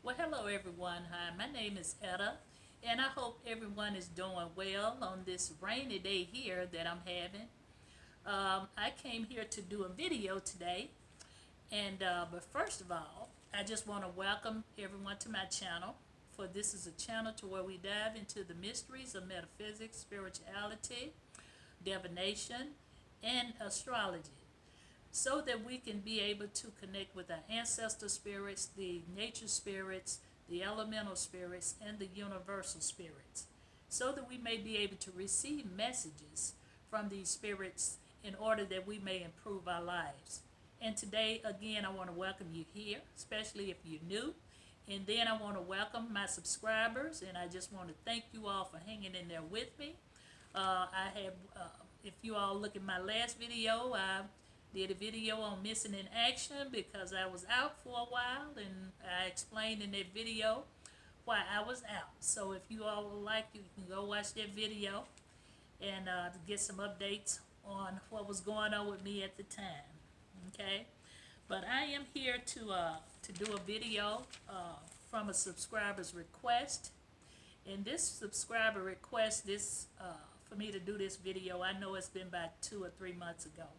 Well, hello everyone. Hi, my name is Etta, and I hope everyone is doing well on this rainy day here that I'm having. I came here to do a video today, and but first of all, I just want to welcome everyone to my channel. For this is a channel to where we dive into the mysteries of metaphysics, spirituality, divination, and astrology so that we can be able to connect with our ancestor spirits, the nature spirits, the elemental spirits, and the universal spirits, so that we may be able to receive messages from these spirits in order that we may improve our lives. And today, again, I want to welcome you here, especially if you're new. And then I want to welcome my subscribers, and I just want to thank you all for hanging in there with me. If you all look at my last video, I did a video on missing in action because I was out for a while, and I explained in that video why I was out. So if you all would like, you can go watch that video and get some updates on what was going on with me at the time. Okay, but I am here to do a video from a subscriber's request, and this subscriber request for me to do this video. I know it's been about 2 or 3 months ago.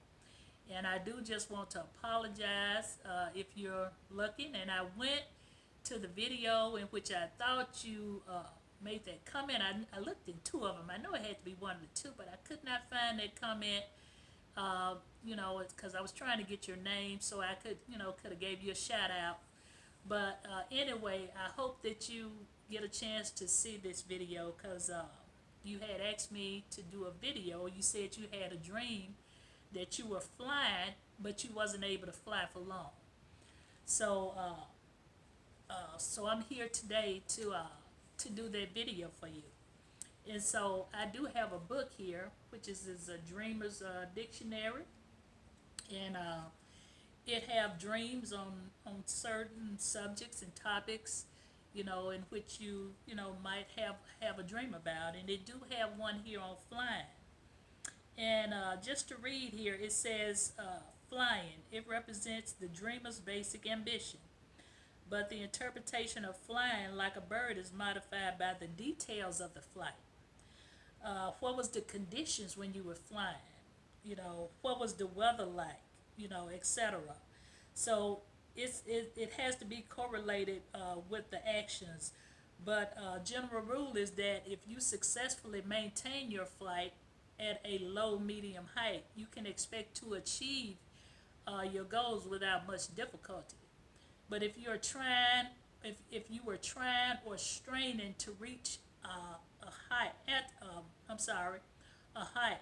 And I do just want to apologize if you're looking. And I went to the video in which I thought you made that comment. I looked in two of them. I know it had to be one of the two, but I could not find that comment. It's because I was trying to get your name so I could have gave you a shout out. But anyway, I hope that you get a chance to see this video because you had asked me to do a video. You said you had a dream that you were flying, but you wasn't able to fly for long. So, so I'm here today to do that video for you. And so I do have a book here, which is a Dreamer's Dictionary, and it have dreams on certain subjects and topics, in which you might have a dream about, and they do have one here on flying. And just to read here, it says flying. It represents the dreamer's basic ambition. But the interpretation of flying like a bird is modified by the details of the flight. What was the conditions when you were flying? What was the weather like? Etc. So it has to be correlated with the actions. But general rule is that if you successfully maintain your flight at a low medium height, you can expect to achieve your goals without much difficulty. But if you were trying or straining to reach a high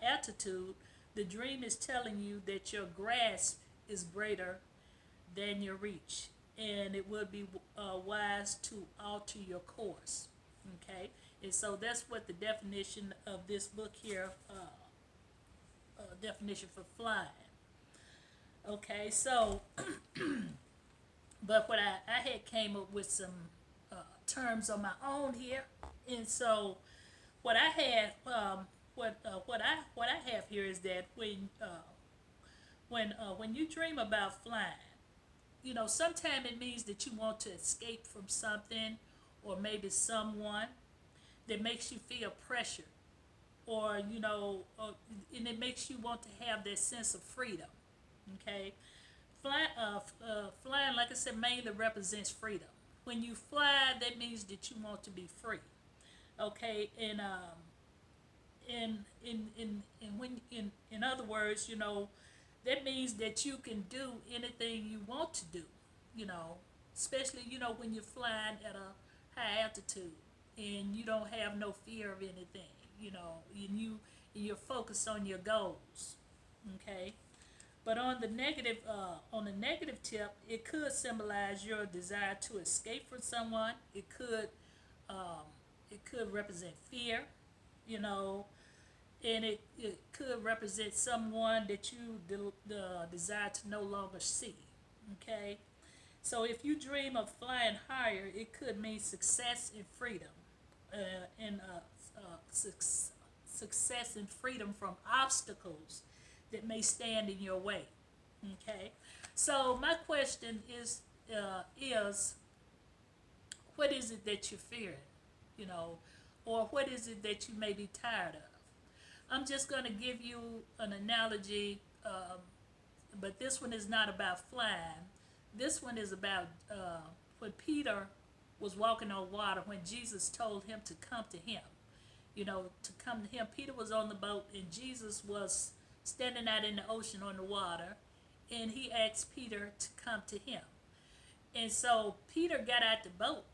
altitude, the dream is telling you that your grasp is greater than your reach, and it would be wise to alter your course. Okay, and so that's what the definition of this book here, definition for flying. Okay, so, but what I had came up with some terms on my own here, and so what I had, what I have here is that when you dream about flying, sometimes it means that you want to escape from something or maybe someone that makes you feel pressure, or and it makes you want to have that sense of freedom. Okay, flying, like I said, mainly represents freedom. When you fly, that means that you want to be free. Okay, and in other words, that means that you can do anything you want to do. You know, especially when you're flying at a high altitude and you don't have no fear of anything. And you're focused on your goals. Okay, but on the negative tip, it could symbolize your desire to escape from someone. Um, it could represent fear, you know, and it could represent someone that you desire to no longer see. Okay, so if you dream of flying higher, it could mean success and freedom, and success and freedom from obstacles that may stand in your way. Okay, so my question is what is it that you're fearing, you know, or what is it that you may be tired of. I'm just going to give you an analogy, but this one is not about flying. This one is about when Peter was walking on water, when Jesus told him to come to him. You know, to come to him. Peter was on the boat, and Jesus was standing out in the ocean on the water, and he asked Peter to come to him. And so Peter got out the boat,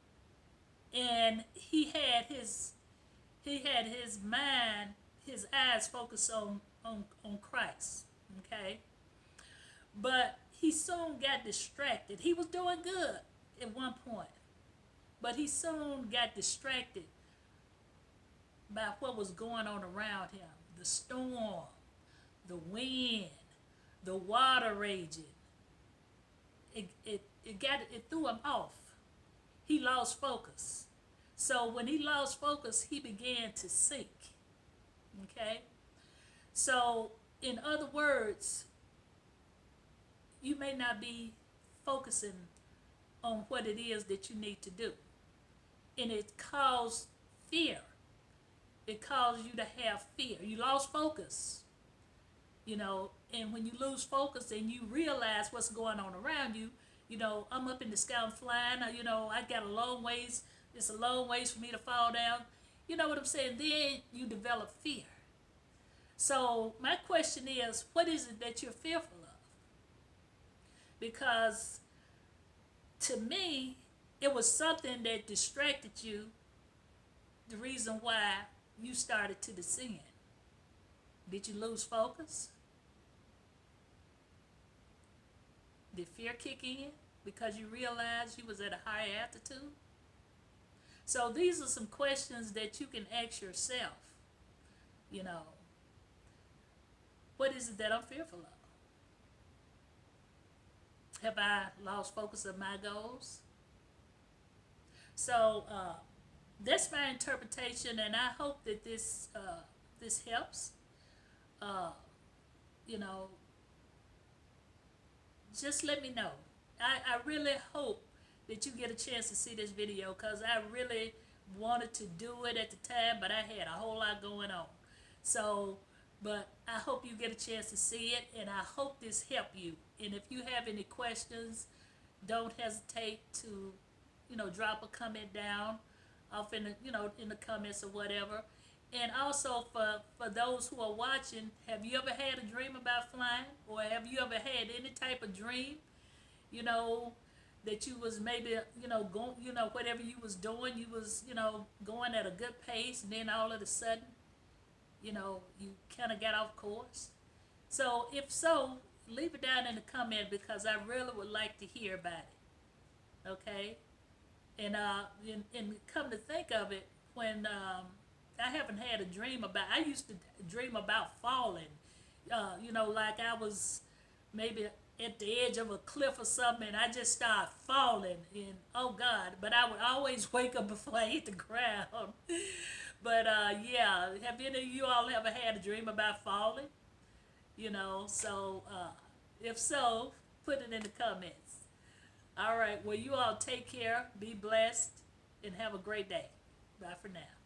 and he had his mind, his eyes focused on Christ. Okay? But he soon got distracted. He was doing good at one point, but he soon got distracted by what was going on around him. The storm, the wind, the water raging. It threw him off. He lost focus. So when he lost focus, he began to sink. Okay? So, in other words, you may not be focusing on what it is that you need to do. And it caused fear. It caused you to have fear. You lost focus. You know, and when you lose focus and you realize what's going on around you, you know, I'm up in the sky, I'm flying, you know, I got a long ways, it's a long ways for me to fall down. You know what I'm saying? Then you develop fear. So my question is, what is it that you're fearful of? Because to me, it was something that distracted you, the reason why you started to descend. Did you lose focus? Did fear kick in because you realized you was at a higher altitude? So these are some questions that you can ask yourself. You know, what is it that I'm fearful of? Have I lost focus of my goals? So that's my interpretation, and I hope that this helps. You know, just let me know. I really hope that you get a chance to see this video, because I really wanted to do it at the time, but I had a whole lot going on. So, but I hope you get a chance to see it, and I hope this helped you. And if you have any questions, don't hesitate to, you know, drop a comment down off in the, you know, in the comments or whatever. And also for those who are watching, have you ever had a dream about flying? Or have you ever had any type of dream, you know, that you was maybe, you know, going, you know, whatever you was doing, you was, you know, going at a good pace, and then all of a sudden, you know, you kind of got off course? So if so, leave it down in the comment, because I really would like to hear about it. Okay? And come to think of it, when I haven't had a dream about, I used to dream about falling. You know, like I was maybe at the edge of a cliff or something, and I just started falling, and oh God, but I would always wake up before I hit the ground. But yeah, have any of you all ever had a dream about falling? You know, so if so, put it in the comments. All right, well, you all take care, be blessed, and have a great day. Bye for now.